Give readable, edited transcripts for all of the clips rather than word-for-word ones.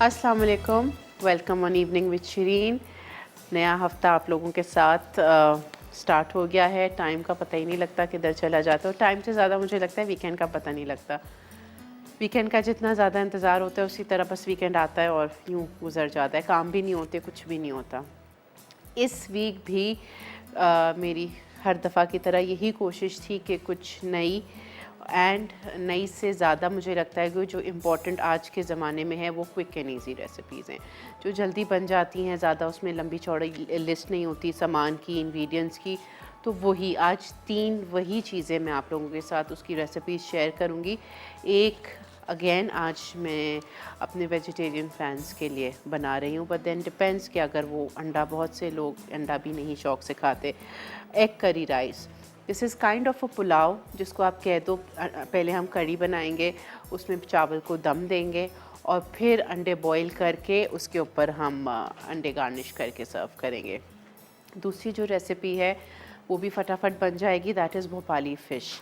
अस्सलाम वालेकुम, welcome on evening with Shirin. नया हफ़्ता आप लोगों के साथ स्टार्ट हो गया है। टाइम का पता ही नहीं लगता किधर चला जाता है। टाइम से ज़्यादा मुझे लगता है वीकेंड का पता नहीं लगता। वीकेंड का जितना ज़्यादा इंतज़ार होता है उसी तरह बस वीकेंड आता है और यूँ गुजर जाता है। काम भी नहीं होते, कुछ भी नहीं होता। इस वीक भी मेरी हर दफ़ा की तरह यही कोशिश थी कि कुछ नई से ज़्यादा मुझे लगता है कि जो इम्पोर्टेंट आज के ज़माने में है वो क्विक एंड ईजी रेसिपीज़ हैं जो जल्दी बन जाती हैं। ज़्यादा उसमें लंबी चौड़ी लिस्ट नहीं होती सामान की, इंग्रेडिएंट्स की। तो वही आज 3 वही चीज़ें मैं आप लोगों के साथ उसकी रेसिपीज़ शेयर करूँगी। एक अगेन आज मैं अपने वेजिटेरियन फैंस के लिए बना रही हूँ, बट देन डिपेंड्स कि अगर वो अंडा, बहुत से लोग अंडा भी नहीं शौक से खाते। Egg curry rice, this is kind of a pulao जिसको आप कह दो। पहले हम कड़ी बनाएंगे, उसमें चावल को दम देंगे और फिर अंडे बॉईल करके उसके ऊपर हम अंडे गार्निश करके सर्व करेंगे। दूसरी जो रेसिपी है वो भी फटाफट बन जाएगी, that is Bhopali fish.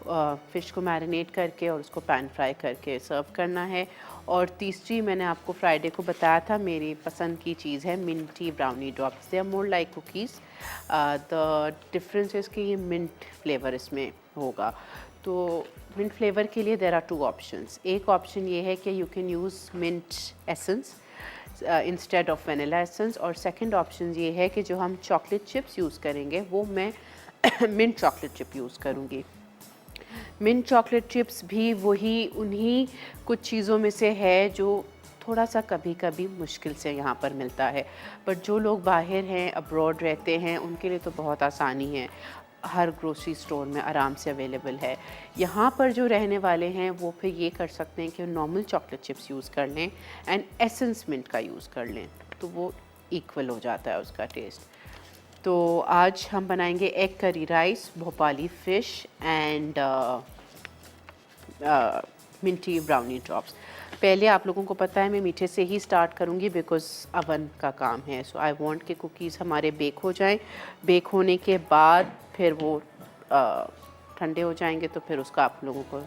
Fish को मैरिनेट करके और उसको पैन फ्राई करके सर्व करना है। और तीसरी मैंने आपको फ्राइडे को बताया था, मेरी पसंद की चीज़ है minty brownie drops. They are more like cookies. The difference is कि ये मिंट फ्लेवर इसमें होगा। तो मिंट फ्लेवर के लिए देर आर 2 ऑप्शंस। एक ऑप्शन ये है कि you can use mint essence instead of vanilla essence, और सेकंड ऑप्शन ये है कि जो हम चॉकलेट चिप्स यूज़ करेंगे वो मैं मिंट चॉकलेट चिप यूज़ करूँगी। मिंट चॉकलेट चिप्स भी वही उन्हीं कुछ चीज़ों में से है जो थोड़ा सा कभी कभी मुश्किल से यहाँ पर मिलता है, बट जो लोग बाहर हैं, अब्रॉड रहते हैं, उनके लिए तो बहुत आसानी है। हर ग्रोसरी स्टोर में आराम से अवेलेबल है। यहाँ पर जो रहने वाले हैं वो फिर ये कर सकते हैं कि नॉर्मल चॉकलेट चिप्स यूज़ कर लें एंड एसेंस मिंट का यूज़ कर लें, तो वो इक्वल हो जाता है उसका टेस्ट। तो आज हम बनाएंगे egg curry rice, Bhopali fish and Minty brownie drops. पहले आप लोगों को पता है मैं मीठे से ही स्टार्ट करूँगी बिकॉज़ अवन का काम है। सो आई वांट कि कुकीज़ हमारे बेक हो जाएं। बेक होने के बाद फिर वो ठंडे हो जाएंगे तो फिर उसका आप लोगों को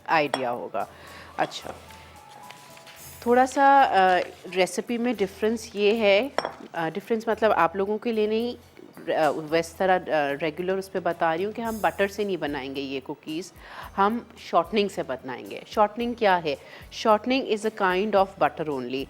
आइडिया होगा। अच्छा, थोड़ा सा रेसिपी में डिफरेंस ये है, डिफरेंस मतलब आप लोगों के लिए नहीं, वैसे तरह रेगुलर उस पर बता रही हूँ कि हम बटर से नहीं बनाएंगे ये कुकीज़, हम शॉर्टनिंग से बनाएंगे। शॉर्टनिंग क्या है? Shortening is a kind of butter only.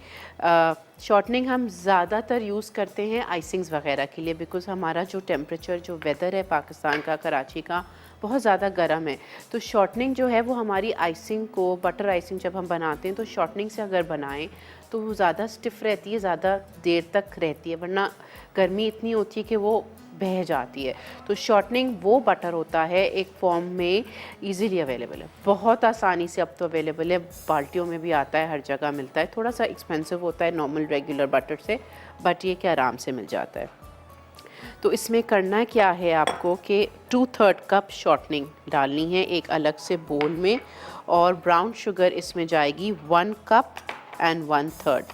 Shortening हम ज़्यादातर यूज़ करते हैं आइसिंग्स वगैरह के लिए, बिकॉज़ हमारा जो टेम्परेचर, जो वेदर है पाकिस्तान का, कराची का, बहुत ज़्यादा गर्म है। तो शॉर्टनिंग जो है वो हमारी आइसिंग को, बटर आइसिंग जब हम बनाते हैं तो शॉर्टनिंग से अगर बनाएं तो वो ज़्यादा स्टिफ़ रहती है, ज़्यादा देर तक रहती है, वरना गर्मी इतनी होती है कि वो बह जाती है। तो शॉर्टनिंग वो बटर होता है, एक फॉर्म में इजीली अवेलेबल है, बहुत आसानी से अब तो अवेलेबल है, बाल्टियों में भी आता है, हर जगह मिलता है। थोड़ा सा एक्सपेंसिव होता है नॉर्मल रेगुलर बटर से, बट ये कि आराम से मिल जाता है। तो इसमें करना क्या है आपको कि 2/3 कप शॉर्टनिंग डालनी है एक अलग से बोल में, और ब्राउन शुगर इसमें जाएगी 1 cup and 1/3।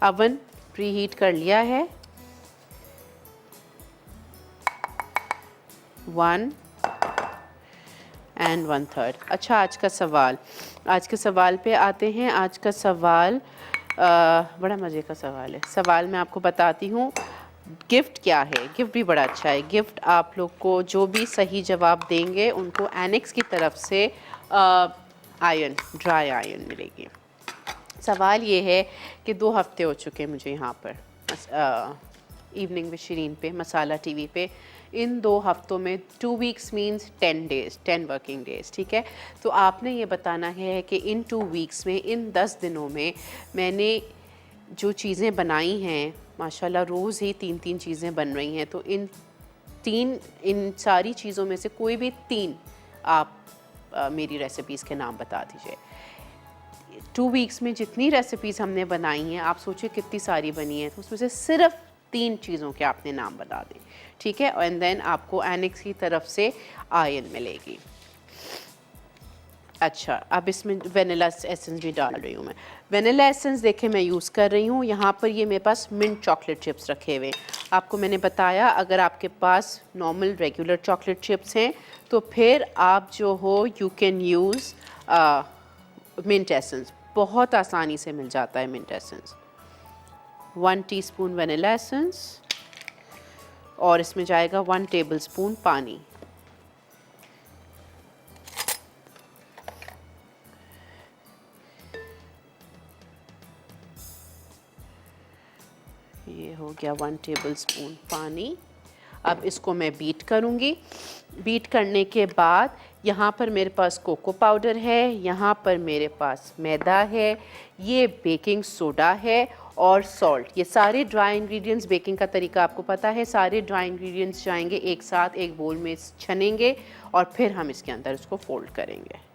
Oven preheat कर लिया है। 1 एंड 1/3। अच्छा, आज के सवाल पे आते हैं। आज का सवाल बड़ा मज़े का सवाल है। सवाल मैं आपको बताती हूँ, गिफ्ट क्या है। गिफ्ट भी बड़ा अच्छा है। गिफ्ट आप लोग को जो भी सही जवाब देंगे उनको एनेक्स की तरफ से आयरन, ड्राई आयरन मिलेगी। सवाल ये है कि 2 हफ़्ते हो चुके हैं मुझे यहाँ पर इवनिंग विद शिरीन पे, मसाला टीवी पे। इन 2 हफ्तों में 2 weeks means 10 days, 10 working days, ठीक है। तो आपने ये बताना है कि इन 2 वीक्स में, इन 10 दिनों में मैंने जो चीज़ें बनाई हैं, माशाल्लाह रोज़ ही 3-3 चीज़ें बन रही हैं, तो इन सारी चीज़ों में से कोई भी 3 आप मेरी रेसिपीज़ के नाम बता दीजिए। 2 वीक्स में जितनी रेसिपीज़ हमने बनाई हैं, आप सोचिए कितनी सारी बनी हैं, तो उसमें से सिर्फ 3 चीज़ों के आपने नाम बता दें, ठीक है। एंड देन आपको एनेक्स की तरफ से आयरन मिलेगी। अच्छा, अब इसमें वनीला एसेंस भी डाल रही हूँ मैं। वनीला एसेंस देखें मैं यूज़ कर रही हूँ यहाँ पर, ये मेरे पास मिंट चॉकलेट चिप्स रखे हुए। आपको मैंने बताया अगर आपके पास नॉर्मल रेगुलर चॉकलेट चिप्स हैं तो फिर आप जो हो you can use mint essence, बहुत आसानी से मिल जाता है mint essence. 1 teaspoon vanilla essence और इसमें जाएगा 1 टेबलस्पून पानी। ये हो गया 1 टेबलस्पून पानी। अब इसको मैं बीट करूँगी। बीट करने के बाद यहाँ पर मेरे पास कोको पाउडर है, यहाँ पर मेरे पास मैदा है, ये बेकिंग सोडा है और सॉल्ट। ये सारे ड्राई इंग्रेडिएंट्स, बेकिंग का तरीका आपको पता है, सारे ड्राई इंग्रेडिएंट्स जाएंगे एक साथ एक बोल में छनेंगे और फिर हम इसके अंदर इसको फोल्ड करेंगे।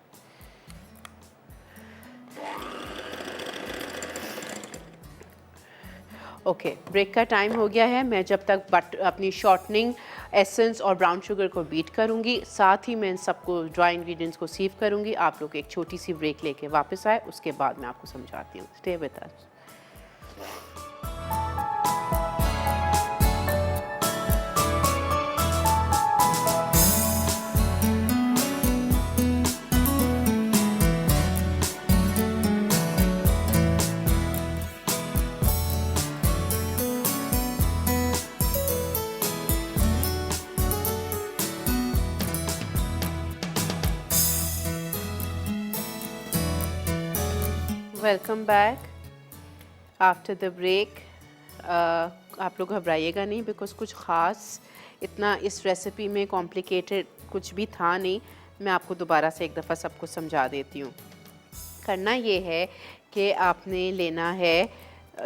ओके, ब्रेक का टाइम हो गया है। मैं जब तक अपनी शॉर्टनिंग एसेंस और ब्राउन शुगर को बीट करूंगी, साथ ही मैं इन सबको ड्राई इंग्रेडिएंट्स को सीव करूंगी। आप लोग एक छोटी सी ब्रेक लेके वापस आए, उसके बाद मैं आपको समझाती हूँ। Stay with us. Welcome back after the break. आप लोग घबराइएगा नहीं, बिकॉज़ कुछ ख़ास इतना इस रेसिपी में कॉम्प्लिकेटेड कुछ भी था नहीं। मैं आपको दोबारा से एक दफ़ा सब कुछ समझा देती हूँ। करना ये है कि आपने लेना है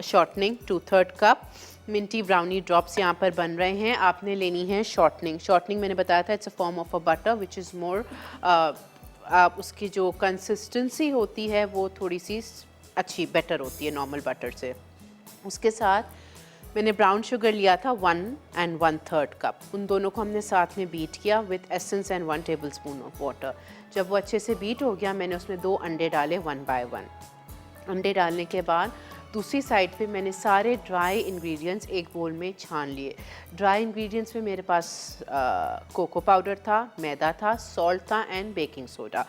shortening 2/3 cup. Minty brownie drops यहाँ पर बन रहे हैं। आपने लेनी है शॉर्टनिंग। शॉर्टनिंग मैंने बताया था it's a form of a butter which is more, आप उसकी जो कंसिस्टेंसी होती है वो थोड़ी सी अच्छी बेटर होती है नॉर्मल बटर से। उसके साथ मैंने ब्राउन शुगर लिया था 1 and 1/3 कप। उन दोनों को हमने साथ में बीट किया with essence and 1 tablespoon of water. जब वो अच्छे से बीट हो गया, मैंने उसमें 2 अंडे डाले 1 by 1। अंडे डालने के बाद दूसरी साइड पे मैंने सारे ड्राई इंग्रेडिएंट्स एक बोल में छान लिए। ड्राई इंग्रेडिएंट्स में मेरे पास कोको पाउडर था, मैदा था, सॉल्ट था and baking soda.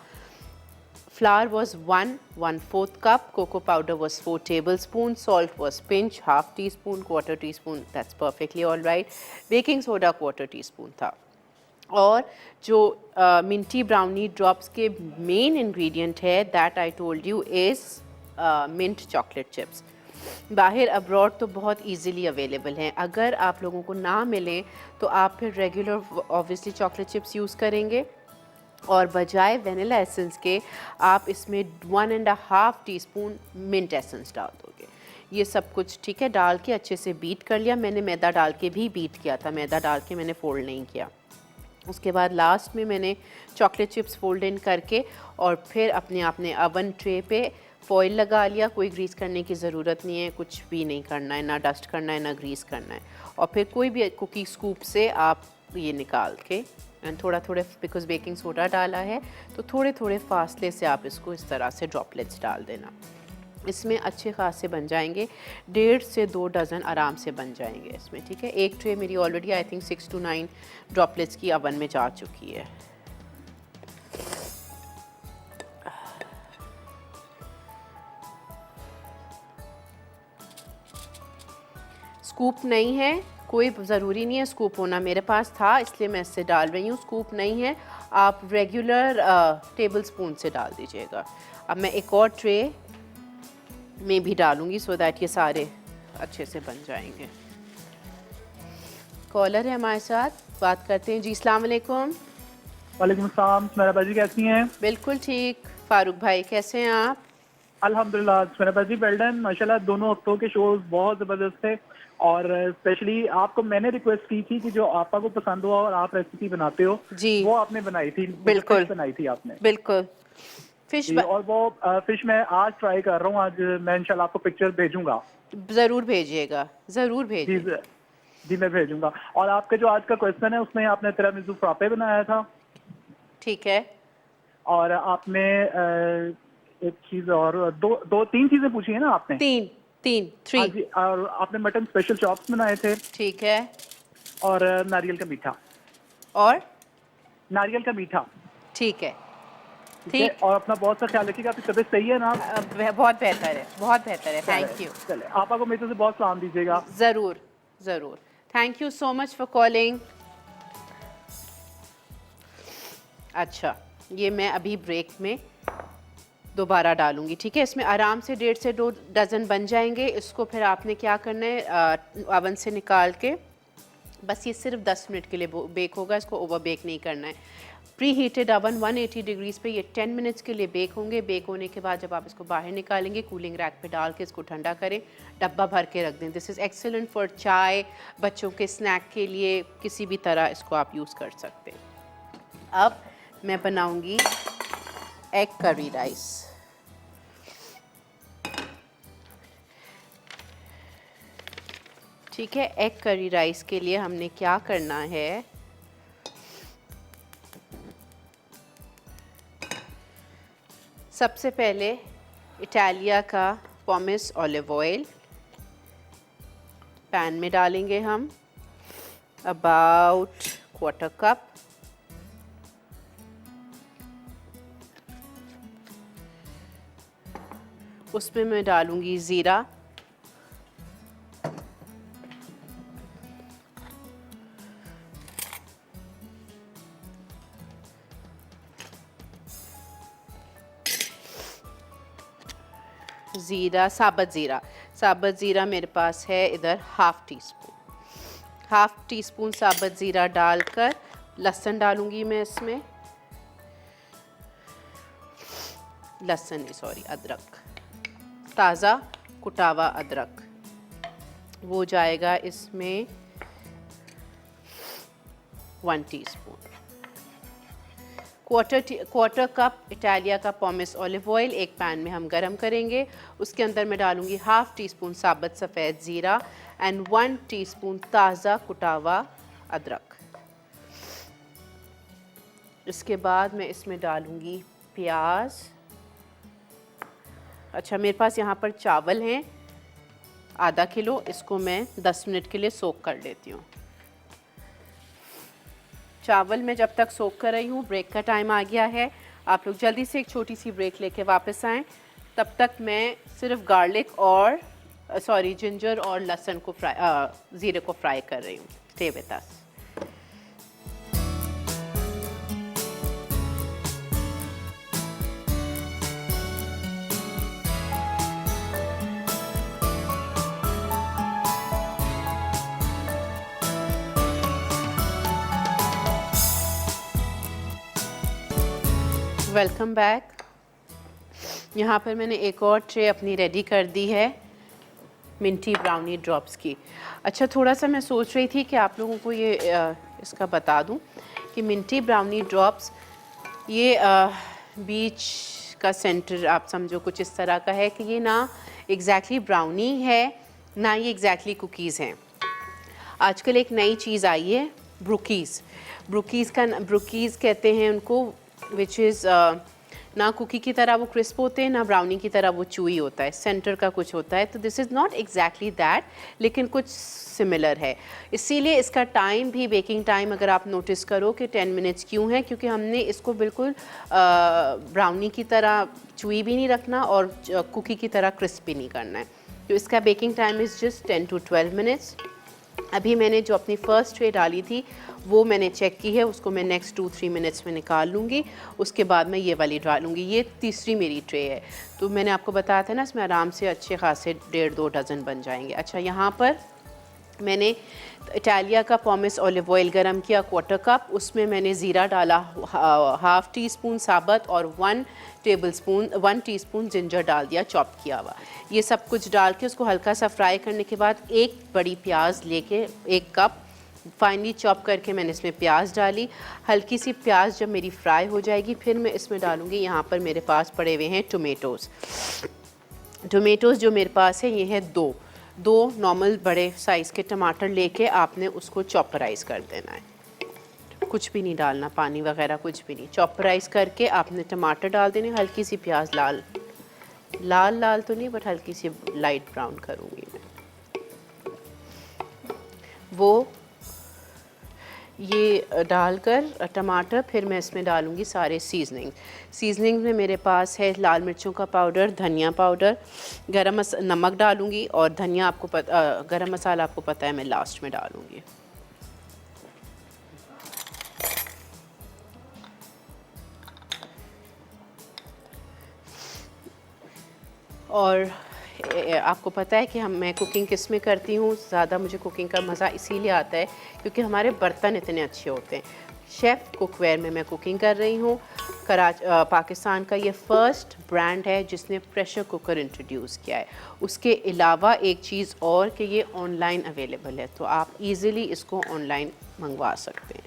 Flour was 1/4 cup, cocoa powder was 4 tablespoons, salt was pinch, half teaspoon, quarter teaspoon, that's perfectly all right. Baking soda quarter teaspoon था। और जो मिंटी ब्राउनी ड्रॉप्स के main ingredient है that I told you is mint chocolate chips. बाहर abroad तो बहुत easily available हैं। अगर आप लोगों को ना मिलें तो आप फिर regular obviously chocolate chips use करेंगे और बजाय वेनिला एसेंस के आप इसमें 1.5 टीस्पून मिंट एसेंस डाल दोगे। ये सब कुछ ठीक है, डाल के अच्छे से बीट कर लिया। मैंने मैदा डाल के भी बीट किया था, मैदा डाल के मैंने फोल्ड नहीं किया। उसके बाद लास्ट में मैंने चॉकलेट चिप्स फोल्ड इन करके और फिर अपने अवन ट्रे पे फॉइल लगा लिया। कोई ग्रीस करने की ज़रूरत नहीं है, कुछ भी नहीं करना है, ना डस्ट करना है ना ग्रीस करना है। और फिर कोई भी कुकी स्कूप से आप ये निकाल के एंड थोड़ा थोड़े, बिकॉज बेकिंग सोडा डाला है तो थोड़े थोड़े फासले से आप इसको इस तरह से ड्रॉपलेट्स डाल देना। इसमें अच्छे खासे बन जाएंगे, 1.5 से 2 डज़न आराम से बन जाएंगे इसमें, ठीक है। एक ट्रे मेरी already I think 6 to 9 droplets की अवन में जा चुकी है। स्कूप नहीं है, कोई ज़रूरी नहीं है स्कूप होना, मेरे पास था इसलिए मैं इससे डाल रही हूँ। स्कूप नहीं है, आप रेगुलर टेबल स्पून से डाल दीजिएगा। अब मैं एक और ट्रे में भी डालूँगी सो दैट ये सारे अच्छे से बन जाएंगे। कॉलर है हमारे साथ, बात करते हैं जी। अस्सलाम वालेकुम। वालेकुम अस्सलाम। मेरा बाजी कैसी हैं? बिल्कुल ठीक। फारूक भाई कैसे हैं आप? अल्हम्दुलिल्लाह। मेरा बाजी वेल डन माशाल्लाह। दोनों हफ्तों के शोज बहुत ज़बरदस्त थे और स्पेशली आपको मैंने रिक्वेस्ट की थी कि जो आपा को पसंद हुआ और आप रेसिपी बनाते हो जी, वो आपने बनाई थी। बिल्कुल बनाई थी आपने, बिल्कुल फिश और वो फिश मैं आज ट्राई कर रहा हूँ। आज मैं इंशाल्लाह आपको पिक्चर भेजूंगा। ज़रूर भेजिएगा, ज़रूर जी भेजिए। जी मैं भेजूंगा। और आपके जो आज का क्वेश्चन है उसमें आपने तिरामिसू फ्रापे बनाया था ठीक है। और आपने एक चीज और दो तीन चीजें पूछी है ना आपने? तीन 3 हाँ 3 जी, और आपने मटन स्पेशल चॉप्स बनाए थे, ठीक है। और नारियल का मीठा। और नारियल का मीठा। ठीक है। ठीक है, ठीक। और अपना बहुत सा ख्याल रखिएगा, आपकी तबीयत सही है ना? बहुत बेहतर है, बहुत बेहतर है, चले थैंक यू। चले, आपा को मेरे तरफ से बहुत सलाम दीजिएगा। ज़रूर ज़रूर, thank you so much for calling. अच्छा, ये मैं अभी ब्रेक में दोबारा डालूंगी, ठीक है। इसमें आराम से 1.5 से 2 डज़न बन जाएंगे। इसको फिर आपने क्या करना है, ओवन से निकाल के बस ये सिर्फ 10 मिनट के लिए बेक होगा, इसको ओवर बेक नहीं करना है। प्री हीटेड ओवन 180 डिग्रीज़ पे ये 10 मिनट्स के लिए बेक होंगे। बेक होने के बाद जब आप इसको बाहर निकालेंगे, कूलिंग रैक पे डाल के इसको ठंडा करें, डब्बा भर के रख दें। दिस इज़ एक्सेलेंट फॉर चाय, बच्चों के स्नैक के लिए, किसी भी तरह इसको आप यूज़ कर सकते हैं। अब मैं बनाऊंगी एग करी राइस। ठीक है, एग करी राइस के लिए हमने क्या करना है, सबसे पहले इटालिया का पॉमिस ऑलिव ऑयल पैन में डालेंगे हम, अबाउट 1/4 कप। उसमें मैं डालूंगी ज़ीरा, साबुत ज़ीरा मेरे पास है इधर हाफ़ टी स्पून साबुत ज़ीरा डालकर, लहसुन डालूंगी मैं इसमें, अदरक, ताज़ा कुटावा अदरक, वो जाएगा इसमें 1 टीस्पून। क्वार्टर कप इटालिया का पॉमिस ऑलिव ऑयल एक पैन में हम गरम करेंगे। उसके अंदर मैं डालूंगी हाफ़ टी स्पून साबुत सफ़ेद ज़ीरा एंड 1 टीस्पून ताज़ा कुटावा अदरक। इसके बाद मैं इसमें डालूंगी प्याज। अच्छा, मेरे पास यहाँ पर चावल हैं आधा किलो, इसको मैं 10 मिनट के लिए सोक कर लेती हूँ। चावल मैं जब तक सोक कर रही हूँ, ब्रेक का टाइम आ गया है। आप लोग जल्दी से एक छोटी सी ब्रेक लेके वापस आएँ। तब तक मैं सिर्फ गार्लिक और जिंजर और लहसुन को ज़ीरे को फ्राई कर रही हूँ। Stay with us. Welcome back. यहाँ पर मैंने एक और ट्रे अपनी रेडी कर दी है मिंटी ब्राउनी ड्रॉप्स की। अच्छा, थोड़ा सा मैं सोच रही थी कि आप लोगों को ये इसका बता दूं कि मिंटी ब्राउनी ड्रॉप्स ये बीच का सेंटर आप समझो कुछ इस तरह का है कि ये ना एग्जैक्टली ब्राउनी है, ना ये एग्जैक्टली कुकीज़ हैं। आजकल एक नई चीज़ आई है, ब्रुकीज़ कहते हैं उनको, विच इज़ ना कुकी की तरह वो क्रिस्प होते हैं, ना ब्राउनी की तरह वो चूई होता है, सेंटर का कुछ होता है। तो this is not exactly that, लेकिन कुछ सिमिलर है। इसीलिए इसका टाइम भी, बेकिंग टाइम अगर आप नोटिस करो कि 10 मिनट्स क्यों है, क्योंकि हमने इसको बिल्कुल ब्राउनी की तरह चूई भी नहीं रखना और कुकी की तरह क्रिस्प भी नहीं करना है। तो इसका baking time is just 10 to 12 minutes. अभी मैंने जो अपनी फ़र्स्ट ट्रे डाली थी वो मैंने चेक की है, उसको मैं नेक्स्ट 2-3 मिनट्स में निकाल लूँगी। उसके बाद मैं ये वाली डालूँगी। ये तीसरी मेरी ट्रे है। तो मैंने आपको बताया था ना, इसमें आराम से अच्छे खासे 1.5-2 डज़न बन जाएंगे। अच्छा, यहाँ पर मैंने इटालिया का पॉमिस ऑलिव ऑयल गरम किया 1/4 कप, उसमें मैंने ज़ीरा डाला हाफ़ टी स्पून साबुत और 1 टीस्पून जिंजर डाल दिया चॉप किया हुआ। ये सब कुछ डाल के उसको हल्का सा फ्राई करने के बाद एक बड़ी प्याज लेके 1 कप फाइनली चॉप करके मैंने इसमें प्याज डाली। हल्की सी प्याज जब मेरी फ्राई हो जाएगी, फिर मैं इसमें डालूँगी, यहाँ पर मेरे पास पड़े हुए हैं टोमेटोज़ जो मेरे पास है ये है दो नॉर्मल बड़े साइज़ के टमाटर लेके आपने उसको चॉपराइज़ कर देना है। कुछ भी नहीं डालना, पानी वगैरह कुछ भी नहीं। चॉपराइज़ करके आपने टमाटर डाल देने, हल्की सी प्याज लाल लाल लाल तो नहीं, बट हल्की सी लाइट ब्राउन करूँगी मैं। वो ये डालकर टमाटर, फिर मैं इसमें डालूँगी सारे सीजनिंग में मेरे पास है लाल मिर्चों का पाउडर, धनिया पाउडर, नमक डालूँगी, और धनिया आपको गरम मसाला आपको पता है मैं लास्ट में डालूँगी। और आपको पता है कि मैं कुकिंग किस में करती हूँ, ज़्यादा मुझे कुकिंग का मज़ा इसीलिए आता है क्योंकि हमारे बर्तन इतने अच्छे होते हैं। शेफ़ कुकवेयर में मैं कुकिंग कर रही हूँ। पाकिस्तान का ये फर्स्ट ब्रांड है जिसने प्रेशर कुकर इंट्रोड्यूस किया है। उसके अलावा एक चीज़ और कि ये ऑनलाइन अवेलेबल है, तो आप इजीली इसको ऑनलाइन मंगवा सकते हैं।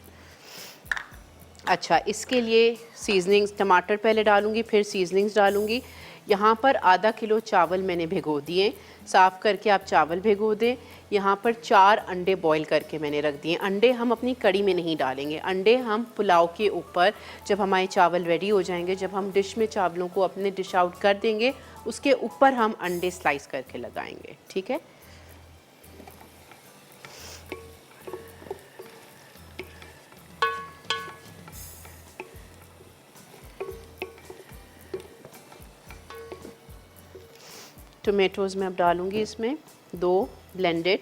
अच्छा, इसके लिए सीजनिंग्स, टमाटर पहले डालूँगी, फिर सीजनिंग्स डालूँगी। यहाँ पर आधा किलो चावल मैंने भिगो दिए, साफ़ करके आप चावल भिगो दें। यहाँ पर 4 अंडे बॉईल करके मैंने रख दिए। अंडे हम अपनी कड़ी में नहीं डालेंगे, अंडे हम पुलाव के ऊपर, जब हमारे चावल रेडी हो जाएंगे, जब हम डिश में चावलों को अपने डिश आउट कर देंगे, उसके ऊपर हम अंडे स्लाइस करके लगाएंगे। ठीक है। टोमेटोज़ मैं अब डालूँगी इसमें 2 ब्लेंडेड।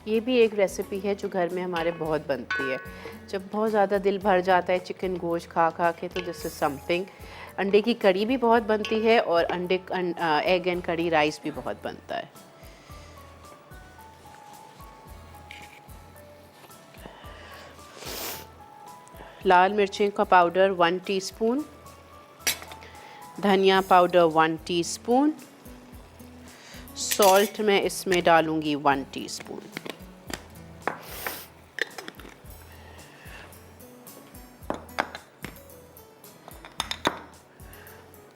ये भी एक रेसिपी है जो घर में हमारे बहुत बनती है। जब बहुत ज़्यादा दिल भर जाता है चिकन गोश्त खा खा के, तो दिस इज़ समथिंग। अंडे की कड़ी भी बहुत बनती है और एग एंड कड़ी राइस भी बहुत बनता है। लाल मिर्चें का पाउडर 1 टीस्पून, धनिया पाउडर 1 टीस्पून, सॉल्ट मैं इसमें डालूँगी 1 टीस्पून।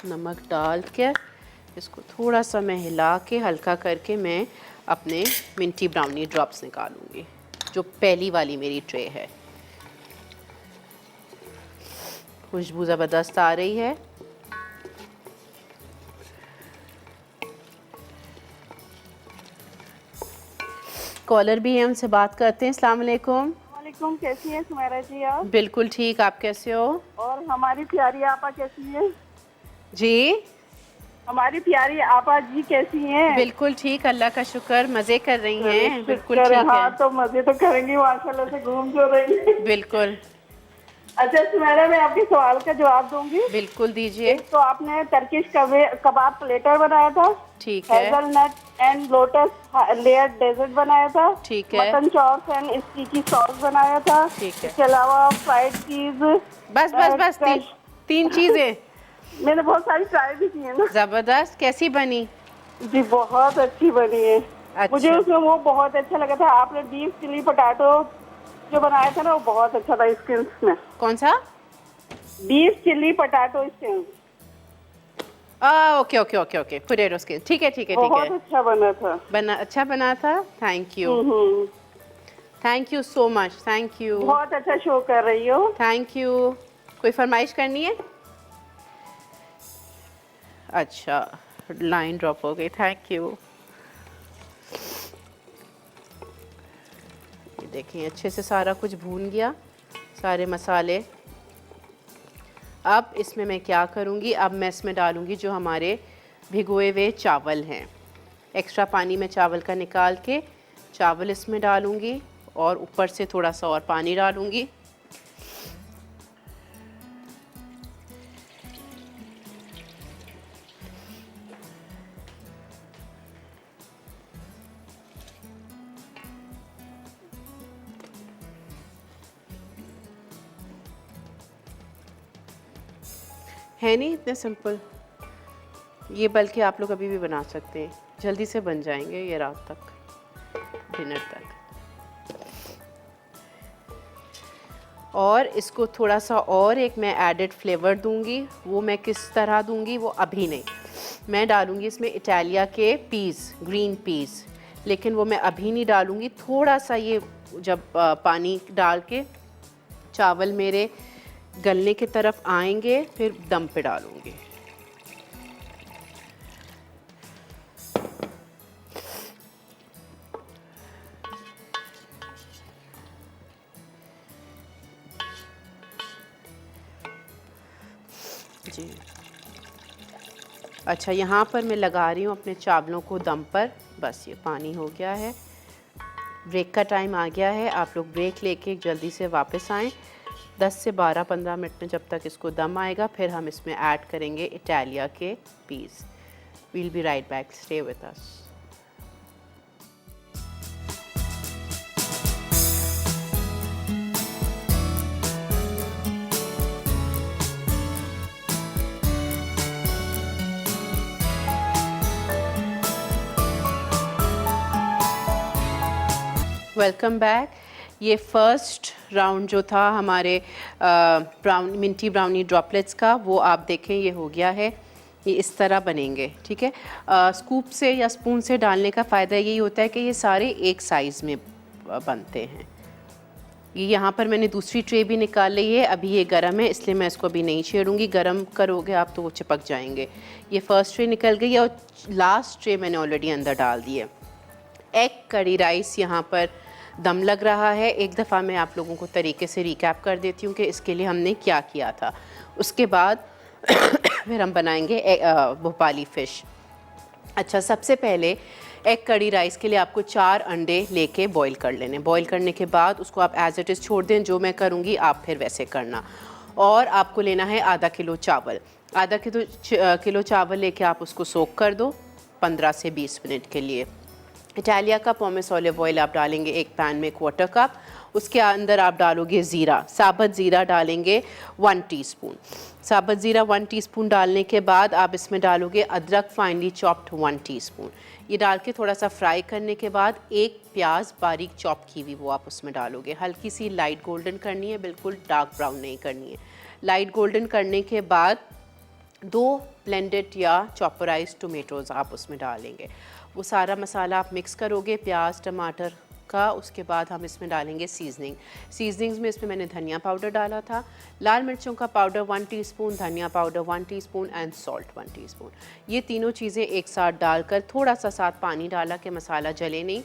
नमक डाल के इसको थोड़ा सा मैं हिला के हल्का करके मैं अपने मिंटी ब्राउनी ड्रॉप्स निकालूंगी, जो पहली वाली मेरी ट्रे है। खुशबू ज़बरदस्त आ रही है। कॉलर भी हैं, उनसे बात करते हैं। अस्सलाम वालेकुम। वालेकुम, कैसी हैं सुमेरा जी आप? बिल्कुल ठीक, आप कैसे हो? और हमारी प्यारी आपा कैसी हैं? जी हमारी प्यारी आपा जी कैसी हैं? बिल्कुल ठीक, अल्लाह का शुक्र, मज़े कर रही हैं। बिल्कुल शुक्र है। ठीक हाँ, है। तो मजे तो करेंगी माशाल्लाह से, घूम जो रही हैं। बिल्कुल अच्छा सुमेरा, मैं आपके सवाल का जवाब दूंगी। बिल्कुल दीजिए। एक तो आपने टर्किश कबाब प्लेटर बनाया था, ठीक है। Hazelnut and lotus layer dessert बनाया था, ठीक है। Mutton chops and sticky sauce बनाया था, ठीक है। इसके अलावा फ्राइड चीज। बस बस बस तीन चीज़ें। मैंने बहुत सारी ट्राई भी की है ना। ज़बरदस्त, कैसी बनी? जी बहुत अच्छी बनी है। अच्छा। मुझे उसमें वो बहुत अच्छा लगा था, आपने बीफ चिली पोटैटो जो बनाया था ना, वो बहुत अच्छा था। स्किन्स में कौन सा? Beef chilli potato skins. Okay okay okay okay, potato skin. ठीक है ठीक है ठीक बहुत है। अच्छा बना था। अच्छा बना था। Thank you, thank you so much. Thank you, बहुत अच्छा शो कर रही हो। Thank you. कोई फरमाइश करनी है? अच्छा, लाइन ड्रॉप हो गई। Thank you. ये देखिए अच्छे से सारा कुछ भून गया, सारे मसाले। अब इसमें मैं क्या करूँगी, अब मैं इसमें डालूँगी जो हमारे भिगोए हुए चावल हैं। एक्स्ट्रा पानी में चावल का निकाल के चावल इसमें डालूँगी और ऊपर से थोड़ा सा और पानी डालूँगी। है नहीं इतने सिंपल ये, बल्कि आप लोग अभी भी बना सकते हैं, जल्दी से बन जाएंगे ये रात तक, डिनर तक। और इसको थोड़ा सा और एक मैं एडेड फ्लेवर दूंगी। वो मैं किस तरह दूंगी वो अभी नहीं, मैं डालूंगी इसमें इटालिया के पीस, ग्रीन पीस, लेकिन वो मैं अभी नहीं डालूंगी। थोड़ा सा ये जब पानी डाल के चावल मेरे गलने की तरफ आएंगे फिर दम पे डालूंगी। जी अच्छा, यहाँ पर मैं लगा रही हूँ अपने चावलों को दम पर। बस ये पानी हो गया है, ब्रेक का टाइम आ गया है। आप लोग ब्रेक लेके जल्दी से वापस आएँ। 10 से 12-15 मिनट में जब तक इसको दम आएगा फिर हम इसमें ऐड करेंगे इटालिया के piece. We'll be right back, stay with us. Welcome back. ये फर्स्ट राउंड जो था हमारे मिंटी ब्राउनी ड्रॉपलेट्स का, वो आप देखें ये हो गया है। ये इस तरह बनेंगे, ठीक है। स्कूप से या स्पून से डालने का फ़ायदा यही होता है कि ये सारे एक साइज़ में बनते हैं। ये यहाँ पर मैंने दूसरी ट्रे भी निकाल ली है। अभी ये गर्म है इसलिए मैं इसको अभी नहीं छेड़ूंगी, गर्म करोगे आप तो वो चिपक जाएंगे। ये फर्स्ट ट्रे निकल गई और लास्ट ट्रे मैंने ऑलरेडी अंदर डाल दी है। एग कड़ी राइस यहाँ पर दम लग रहा है। एक दफ़ा मैं आप लोगों को तरीके से रिकैप कर देती हूँ कि इसके लिए हमने क्या किया था। उसके बाद फिर हम बनाएंगे भोपाली फ़िश। अच्छा, सबसे पहले एग कड़ी राइस के लिए आपको 4 अंडे लेके बॉईल कर लेने। बॉईल करने के बाद उसको आप एज इट इज़ छोड़ दें, जो मैं करूँगी आप फिर वैसे करना। और आपको लेना है आधा किलो चावल। आधा किलो चावल लेके आप उसको सोक कर दो 15 से 20 मिनट के लिए। इटालिया का पोमेस ऑलिव ऑयल आप डालेंगे एक पैन में 1/4 कप। उसके अंदर आप डालोगे ज़ीरा, साबुत ज़ीरा डालेंगे 1 टीस्पून। साबुत ज़ीरा 1 टीस्पून डालने के बाद आप इसमें डालोगे अदरक फाइनली चॉप्ड 1 टीस्पून। ये डाल के थोड़ा सा फ्राई करने के बाद एक प्याज बारीक चॉप की हुई वो आप उसमें डालोगे। हल्की सी लाइट गोल्डन करनी है, बिल्कुल डार्क ब्राउन नहीं करनी है। लाइट गोल्डन करने के बाद 2 ब्लेंडेड या चॉपराइज टोमेटोज़ आप उसमें डालेंगे। वो सारा मसाला आप मिक्स करोगे प्याज टमाटर का। उसके बाद हम इसमें डालेंगे सीजनिंग्स में इसमें मैंने धनिया पाउडर डाला था, लाल मिर्चों का पाउडर 1 टीस्पून, धनिया powder 1 teaspoon and salt 1 teaspoon. ये तीनों चीज़ें एक साथ डालकर थोड़ा सा साथ पानी डाला कि मसाला जले नहीं,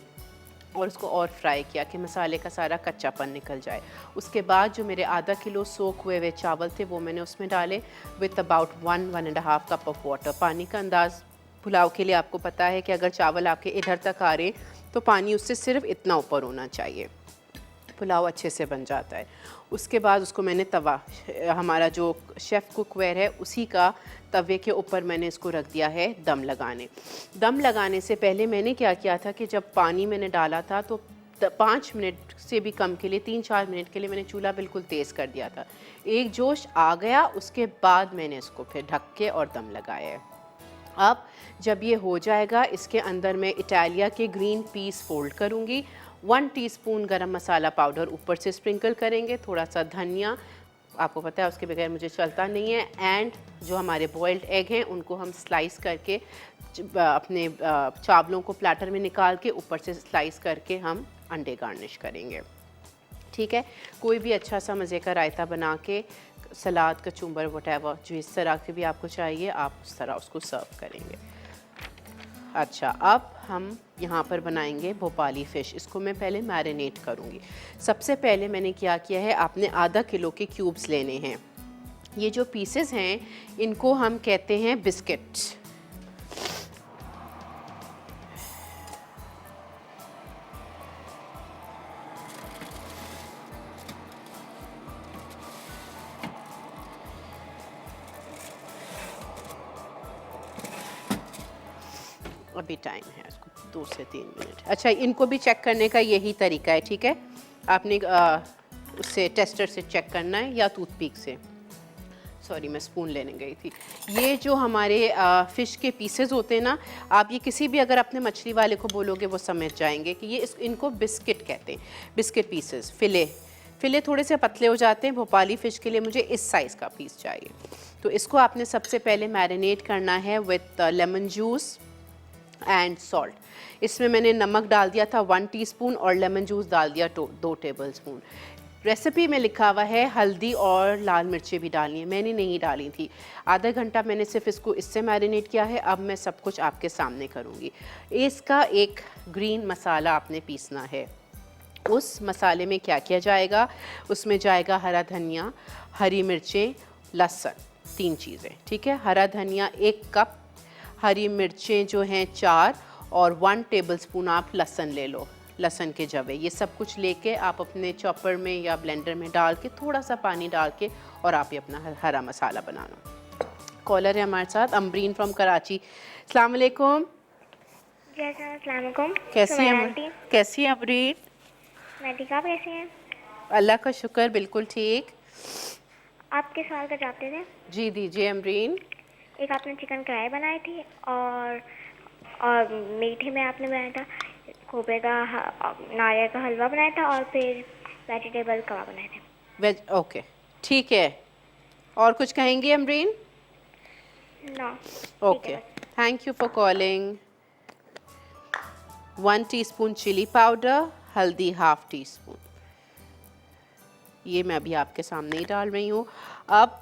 और उसको और फ्राई किया कि मसाले का सारा कच्चापन निकल जाए। उसके बाद जो मेरे आधा किलो सोक हुए चावल थे वो मैंने उसमें डाले with about 1-1.5 cup of water. पानी का अंदाज़ पुलाव के लिए आपको पता है कि अगर चावल आपके इधर तक आ रहे तो पानी उससे सिर्फ इतना ऊपर होना चाहिए, पुलाव अच्छे से बन जाता है। उसके बाद उसको मैंने तवा, हमारा जो शेफ़ कुकवेयर है उसी का तवे के ऊपर मैंने इसको रख दिया है दम लगाने। दम लगाने से पहले मैंने क्या किया था कि जब पानी मैंने डाला था तो 5 मिनट से भी कम के लिए 3-4 मिनट के लिए मैंने चूल्हा बिल्कुल तेज़ कर दिया था। एक जोश आ गया उसके बाद मैंने इसको फिर ढक के और दम लगाया है। अब जब ये हो जाएगा इसके अंदर मैं इटालिया के ग्रीन पीस फोल्ड करूँगी। 1 टीस्पून गरम मसाला पाउडर ऊपर से स्प्रिंकल करेंगे, थोड़ा सा धनिया, आपको पता है उसके बगैर मुझे चलता नहीं है। एंड जो हमारे बॉइल्ड एग हैं उनको हम स्लाइस करके अपने चावलों को प्लेटर में निकाल के ऊपर से स्लाइस करके हम अंडे गार्निश करेंगे। ठीक है, कोई भी अच्छा सा मज़े का रायता बना के, सलाद कचुम्बर वटेवर जो इस तरह के भी आपको चाहिए आप उस तरह उसको सर्व करेंगे। अच्छा, अब हम यहाँ पर बनाएंगे भोपाली फ़िश। इसको मैं पहले मैरिनेट करूँगी। सबसे पहले मैंने क्या किया है, आपने आधा किलो के क्यूब्स लेने हैं। ये जो पीसेस हैं इनको हम कहते हैं बिस्किट। अभी टाइम है इसको 2 से 3 मिनट। अच्छा, इनको भी चेक करने का यही तरीका है, ठीक है। आपने उससे टेस्टर से चेक करना है या टूथपिक से। सॉरी, मैं स्पून लेने गई थी। ये जो हमारे फ़िश के पीसेस होते हैं ना, आप ये किसी भी अगर अपने मछली वाले को बोलोगे वो समझ जाएंगे कि ये इनको बिस्किट कहते हैं। बिस्किट पीसेस, फिले फिले थोड़े से पतले हो जाते हैं। भोपाली फ़िश के लिए मुझे इस साइज़ का पीस चाहिए। तो इसको आपने सबसे पहले मैरिनेट करना है with lemon juice and salt. इसमें मैंने नमक डाल दिया था 1 टीस्पून और लेमन जूस डाल दिया 2 टेबलस्पून। रेसिपी में लिखा हुआ है हल्दी और लाल मिर्चें भी डालनी है, मैंने नहीं डाली थी। आधा घंटा मैंने सिर्फ इसको इससे मैरिनेट किया है। अब मैं सब कुछ आपके सामने करूँगी। इसका एक ग्रीन मसाला आपने पीसना है। उस मसाले में क्या किया जाएगा, उसमें जाएगा हरा धनिया, हरी मिर्चें, लहसुन, 3 चीज़ें, ठीक है। हरा धनिया 1 कप, हरी मिर्चें जो हैं 4 और 1 टेबलस्पून आप लहसुन ले लो, लहसुन के जवे। ये सब कुछ लेके आप अपने चॉपर में या ब्लेंडर में डाल के थोड़ा सा पानी डाल के और आप ये अपना हरा मसाला बना लो। कॉलर है हमारे साथ अमरीन फ्रॉम कराची। अस्सलाम वालेकुम। जी अस्सलाम वालेकुम। कैसी हैं? कैसी हैं अमरीन? मैं ठीक, आप कैसी हैं? अल्लाह का शुक्र, बिल्कुल ठीक। आपके सवाल का जवाब दे दें। जी दीजिए अमरीन। एक आपने चिकन कढ़ाई बनाई थी और मीठे में आपने बनाया था खोपे का नारियल का हलवा बनाया था और फिर वेजिटेबल कबाब बनाए थे। वेज, ओके ठीक है। और कुछ कहेंगी Amreen? No. Okay, thank you for calling. 1 teaspoon chilli powder, हल्दी 1/2 टीस्पून। ये मैं अभी आपके सामने ही डाल रही हूँ। अब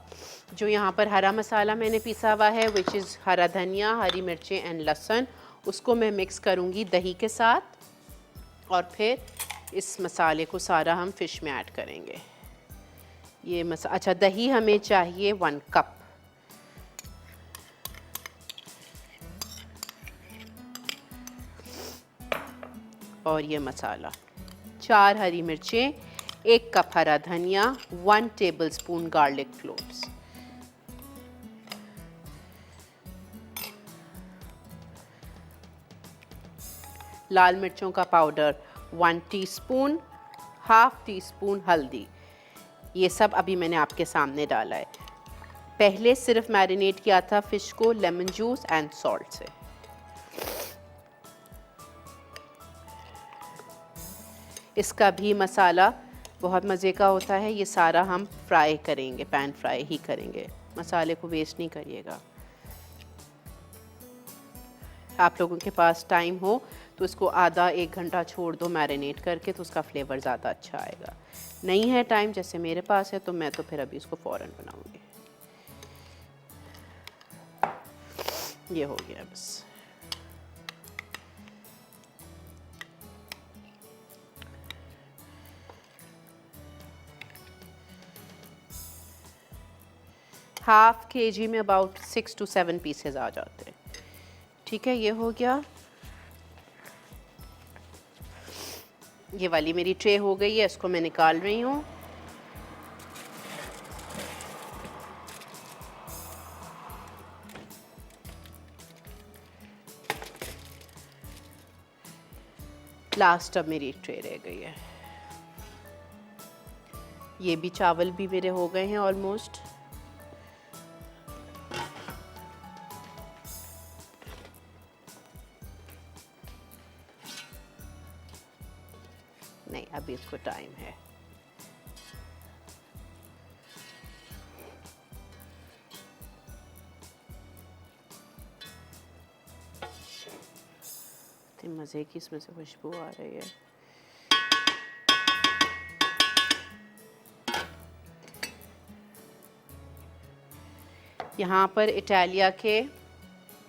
जो यहाँ पर हरा मसाला मैंने पीसा हुआ है विच इज़ हरा धनिया, हरी मिर्चें एंड लहसुन, उसको मैं मिक्स करूँगी दही के साथ और फिर इस मसाले को सारा हम फ़िश में ऐड करेंगे। ये अच्छा, दही हमें चाहिए 1 कप। और ये मसाला 4 हरी मिर्चें, 1 कप हरा धनिया, 1 टेबलस्पून गार्लिक क्लोव्स। लाल मिर्चों का पाउडर 1 टीस्पून, 1/2 टीस्पून हल्दी। ये सब अभी मैंने आपके सामने डाला है। पहले सिर्फ मैरिनेट किया था फ़िश को लेमन जूस एंड सॉल्ट से। इसका भी मसाला बहुत मज़े का होता है। ये सारा हम फ्राई करेंगे, पैन फ्राई ही करेंगे, मसाले को वेस्ट नहीं करिएगा। आप लोगों के पास टाइम हो तो इसको आधा 1 घंटा छोड़ दो मैरिनेट करके, तो उसका फ्लेवर ज़्यादा अच्छा आएगा। नहीं है टाइम, जैसे मेरे पास है, तो मैं तो फिर अभी इसको फ़ौरन बनाऊंगी। ये हो गया बस। हाफ kg में अबाउट 6 to 7 पीसेज आ जाते हैं। ठीक है, ये हो गया। ये वाली मेरी ट्रे हो गई है, इसको मैं निकाल रही हूँ। लास्ट अब मेरी ट्रे रह गई है। ये भी चावल भी मेरे हो गए हैं ऑलमोस्ट। नहीं, अभी इसको टाइम है। इतनी मज़े की इसमें से खुशबू आ रही है। यहाँ पर इटालिया के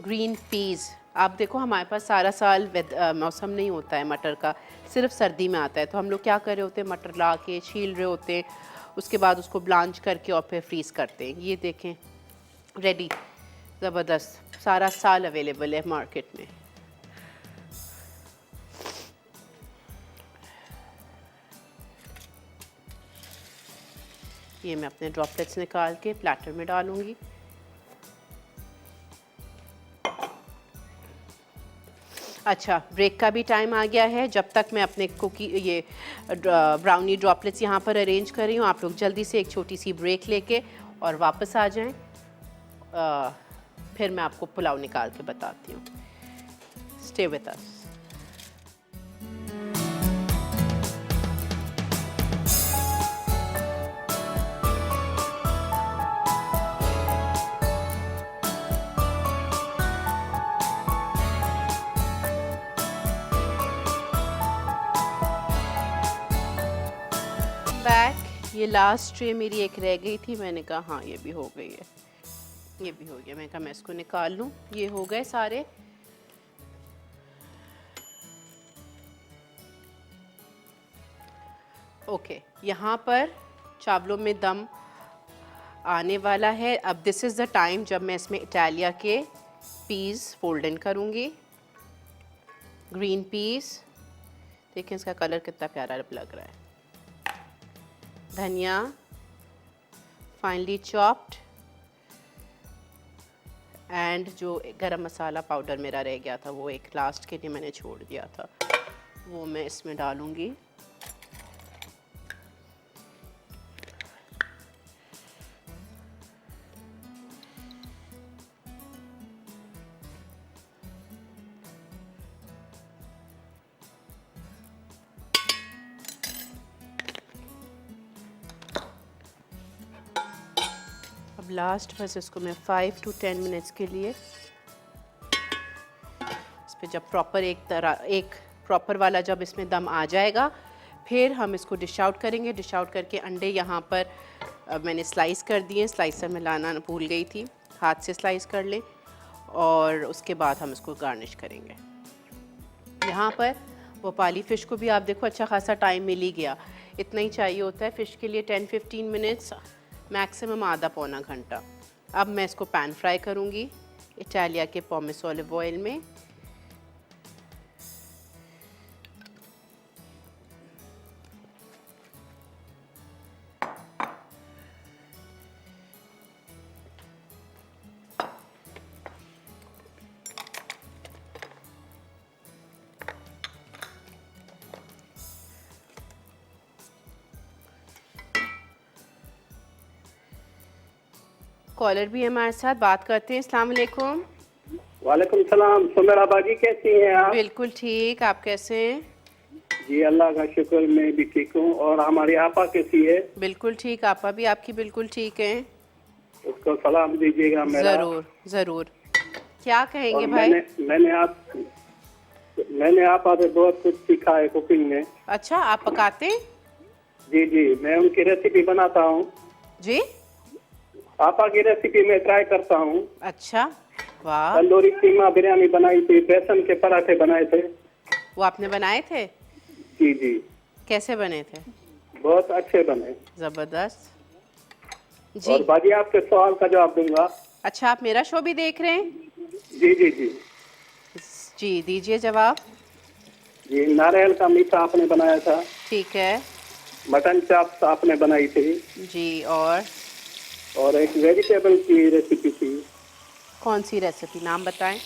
ग्रीन पीज़, आप देखो हमारे पास सारा साल मौसम नहीं होता है मटर का, सिर्फ सर्दी में आता है। तो हम लोग क्या कर रहे होते हैं, मटर ला के छील रहे होते हैं, उसके बाद उसको ब्लांच करके और फिर फ्रीज़ करते हैं। ये देखें रेडी, ज़बरदस्त, सारा साल अवेलेबल है मार्केट में। ये मैं अपने ड्रॉपलेट्स निकाल के प्लेटर में डालूंगी। अच्छा, ब्रेक का भी टाइम आ गया है। जब तक मैं अपने ये ब्राउनी ड्रॉपलेट्स यहाँ पर अरेंज कर रही हूँ, आप लोग जल्दी से एक छोटी सी ब्रेक लेके और वापस आ जाएं। फिर मैं आपको पुलाव निकाल के बताती हूँ। Stay with us. बैक। ये लास्ट ट्रे मेरी एक रह गई थी, मैंने कहा हाँ ये भी हो गई है, ये भी हो गया। मैं कहा मैं इसको निकाल लूँ। ये हो गए सारे। ओके, यहाँ पर चावलों में दम आने वाला है। अब दिस इज़ द टाइम जब मैं इसमें इटालिया के पीस फोल्ड इन करूँगी। ग्रीन पीस, देखिए इसका कलर कितना प्यारा लग रहा है। धनिया फाइनली चॉप्ड, एंड जो गरम मसाला पाउडर मेरा रह गया था वो एक लास्ट के लिए मैंने छोड़ दिया था, वो मैं इसमें डालूँगी। अब लास्ट बस इसको मैं 5 to 10 मिनट्स के लिए इस पे जब एक प्रॉपर वाला जब इसमें दम आ जाएगा, फिर हम इसको डिश आउट करेंगे। डिश आउट करके अंडे यहाँ पर मैंने स्लाइस कर दिए। स्लाइसर में लाना भूल गई थी, हाथ से स्लाइस कर लें और उसके बाद हम इसको गार्निश करेंगे। यहाँ पर भोपाली फ़िश को भी आप देखो अच्छा खासा टाइम मिल ही गया। इतना ही चाहिए होता है फ़िश के लिए, 10-15 मिनट्स, मैक्सिमम आधा पौना घंटा। अब मैं इसको पैन फ्राई करूँगी इटालिया के पॉमेस ऑलिव ऑयल में। कॉलर भी हमारे साथ, बात करते हैं। अस्सलाम वालेकुम। वालेकुम सलाम। सुमेरा बाजी कैसी हैं आप? बिल्कुल ठीक, आप कैसे हैं? जी अल्लाह का शुक्र, मैं भी ठीक हूँ। और हमारी आपा कैसी है? बिल्कुल ठीक, आपा भी आपकी बिल्कुल ठीक है। उसको सलाम दीजिएगा मेरा। ज़रूर ज़रूर। क्या कहेंगे और भाई? मैंने आपा से बहुत कुछ सीखा है कुकिंग में। अच्छा, आप पकाते हैं? जी जी, मैं उनकी रेसिपी बनाता हूँ। जी, आपा की रेसिपी में ट्राई करता हूँ। अच्छा, वाह। तंदूरी कीमा बिरयानी बनाई थी, बेसन के पराठे बनाए थे। वो आपने बनाए थे? जी जी, कैसे बने थे? बहुत अच्छे बने। ज़बरदस्त और जी। बाजी आपके सवाल का जवाब दूंगा। अच्छा, आप मेरा शो भी देख रहे हैं? जी जी जी जी, दीजिए जवाब। जी, नारियल का मीठा आपने बनाया था। ठीक है मटन चाप्स आपने बनाई थी। जी। और एक वेजिटेबल की रेसिपी थी। कौन सी रेसिपी, नाम बताएं।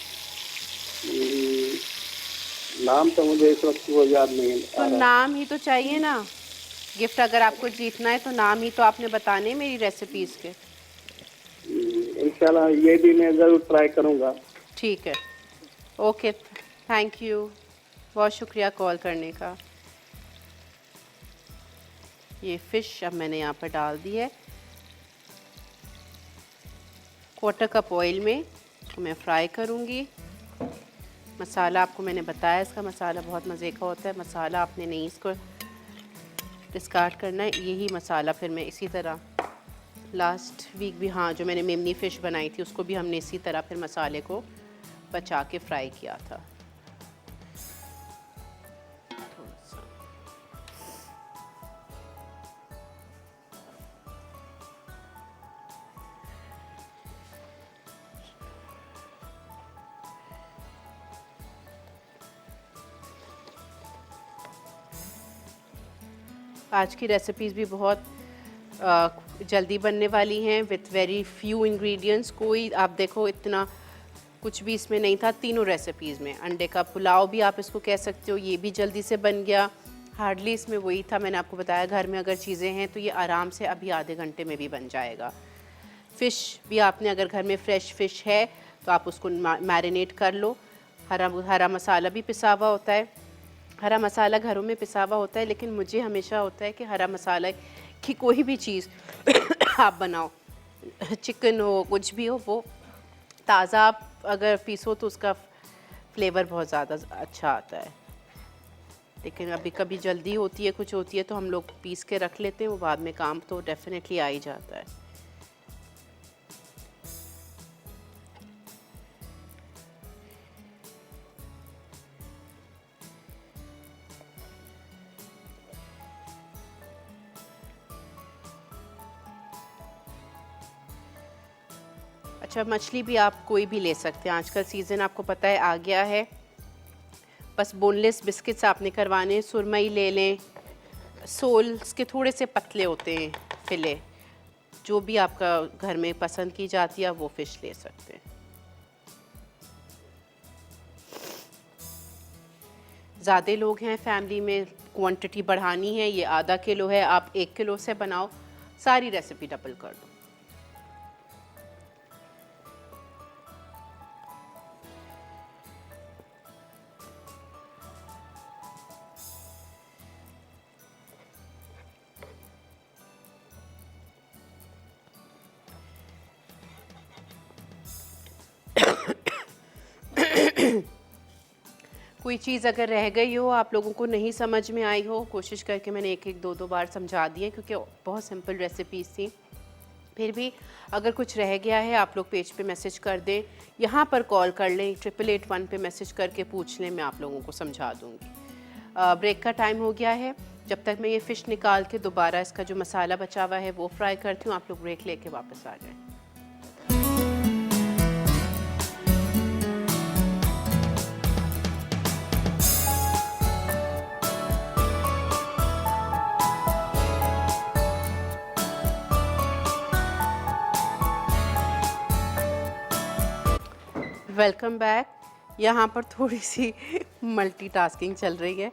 नाम तो मुझे इस वक्त वो याद नहीं आ तो रहा। नाम ही तो चाहिए ना, गिफ्ट अगर आपको जीतना है तो नाम ही तो आपने बताने हैं मेरी रेसिपीज़ के। इंशाल्लाह ये भी मैं ज़रूर ट्राई करूँगा। ठीक है, ओके, थैंक यू, बहुत शुक्रिया कॉल करने का। ये फ़िश अब मैंने यहाँ पर डाल दी है। 1/4 कप ऑयल में मैं फ्राई करूँगी। मसाला आपको मैंने बताया, इसका मसाला बहुत मज़े का होता है। मसाला आपने नहीं इसको डिस्कार्ड करना है, यही मसाला फिर मैं इसी तरह लास्ट वीक भी, हाँ, जो मैंने मेमनी फ़िश बनाई थी उसको भी हमने इसी तरह फिर मसाले को बचा के फ्राई किया था। आज की रेसिपीज़ भी बहुत जल्दी बनने वाली हैं विथ वेरी फ्यू इंग्रेडिएंट्स। कोई आप देखो इतना कुछ भी इसमें नहीं था तीनों रेसिपीज़ में। अंडे का पुलाव भी आप इसको कह सकते हो, ये भी जल्दी से बन गया। हार्डली इसमें वही था, मैंने आपको बताया घर में अगर चीज़ें हैं तो ये आराम से अभी आधे घंटे में भी बन जाएगा। फ़िश भी आपने अगर घर में फ़्रेश फ़िश है तो आप उसको मैरिनेट कर लो। हरा मसाला भी पिसा हुआ होता है। हरा मसाला घरों में पिसा हुआ होता है, लेकिन मुझे हमेशा होता है कि हरा मसाला की कोई भी चीज़ आप बनाओ, चिकन हो कुछ भी हो, वो ताज़ा आप अगर पीसो तो उसका फ्लेवर बहुत ज़्यादा अच्छा आता है। लेकिन अभी कभी जल्दी होती है, कुछ होती है तो हम लोग पीस के रख लेते हैं, वो बाद में काम तो डेफिनेटली आ ही जाता है। अच्छा, मछली भी आप कोई भी ले सकते हैं, आजकल सीज़न आपको पता है आ गया है। बस बोनलेस बिस्किट्स आपने करवाने, सुरमई ले लें, सोल्स के थोड़े से pतले होते हैं फिले, जो भी आपका घर में पसंद की जाती है आप वो फ़िश ले सकते हैं। ज़्यादा लोग हैं फैमिली में, क्वांटिटी बढ़ानी है, ये आधा किलो है, आप 1 किलो से बनाओ, सारी रेसिपी डबल कर दो। कोई चीज़ अगर रह गई हो, आप लोगों को नहीं समझ में आई हो, कोशिश करके मैंने एक दो बार समझा दिया क्योंकि बहुत सिंपल रेसिपीज़ थी। फिर भी अगर कुछ रह गया है आप लोग पेज पे मैसेज कर दें, यहाँ पर कॉल कर लें, 8881 पे मैसेज करके पूछ लें, मैं आप लोगों को समझा दूँगी। ब्रेक का टाइम हो गया है, जब तक मैं ये फ़िश निकाल के दोबारा इसका जो मसाला बचा हुआ है वो फ्राई करती हूँ, आप लोग ब्रेक लेके वापस आ जाएँ। Welcome back. यहाँ पर थोड़ी सी मल्टीटास्किंग चल रही है,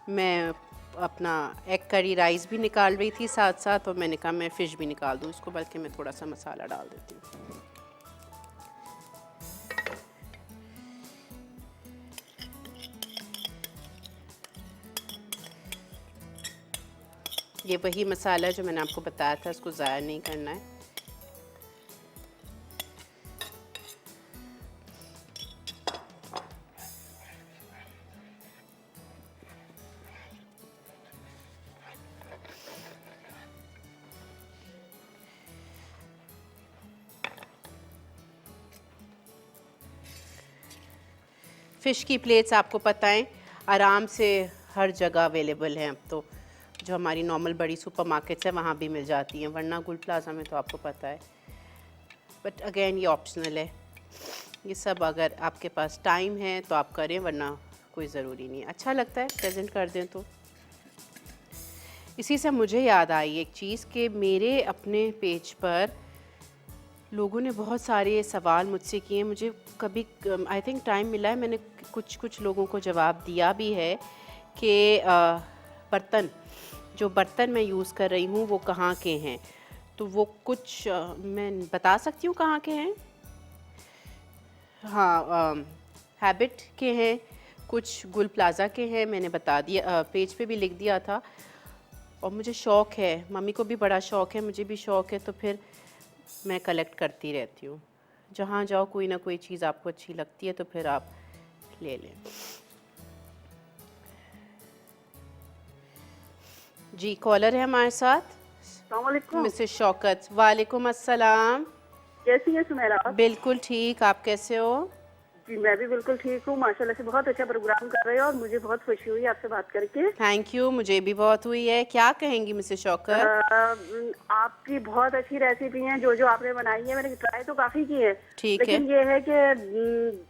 मैं अपना एग करी राइस भी निकाल रही थी साथ साथ, और मैंने कहा मैं फ़िश भी निकाल दूँ इसको, बल्कि मैं थोड़ा सा मसाला डाल देती हूँ। ये वही मसाला जो मैंने आपको बताया था, इसको ज़ाया नहीं करना है। फ़िश की प्लेट्स आपको पता है आराम से हर जगह अवेलेबल हैं, अब तो जो हमारी नॉर्मल बड़ी सुपरमार्केट्स हैं वहाँ भी मिल जाती हैं, वरना गुल प्लाजा में तो आपको पता है। बट अगेन ये ऑप्शनल है, ये सब अगर आपके पास टाइम है तो आप करें, वरना कोई ज़रूरी नहीं है। अच्छा लगता है प्रेजेंट कर दें तो। इसी से मुझे याद आई एक चीज़ कि मेरे अपने पेज पर लोगों ने बहुत सारे सवाल मुझसे किए, मुझे कभी आई थिंक टाइम मिला है, मैंने कुछ लोगों को जवाब दिया भी है कि जो बर्तन मैं यूज़ कर रही हूँ वो कहाँ के हैं, तो वो कुछ मैं बता सकती हूँ कहाँ के हैं। हाँ, हैबिट के हैं, कुछ गुल प्लाजा के हैं, मैंने बता दिया, पेज पे भी लिख दिया था। और मुझे शौक़ है, मम्मी को भी बड़ा शौक़ है, मुझे भी शौक़ है, तो फिर मैं कलेक्ट करती रहती हूँ। जहाँ जाओ कोई ना कोई चीज़ आपको अच्छी लगती है तो फिर आप ले लें। जी, कॉलर है हमारे साथ, अस्सलाम वालेकुम। मिसेस शौकत। वालेकुम अस्सलाम। कैसी है सुमेरा? बिल्कुल ठीक, आप कैसे हो? जी मैं भी बिल्कुल ठीक हूँ, माशाल्लाह से बहुत अच्छा प्रोग्राम कर रहे हो और मुझे बहुत खुशी हुई आपसे बात करके। थैंक यू, मुझे भी बहुत हुई है। क्या कहेंगी मिसेस शौकत? आपकी बहुत अच्छी रेसिपी है, जो आपने बनाई है, मैंने ट्राई तो काफ़ी की है, ठीक है। लेकिन ये है कि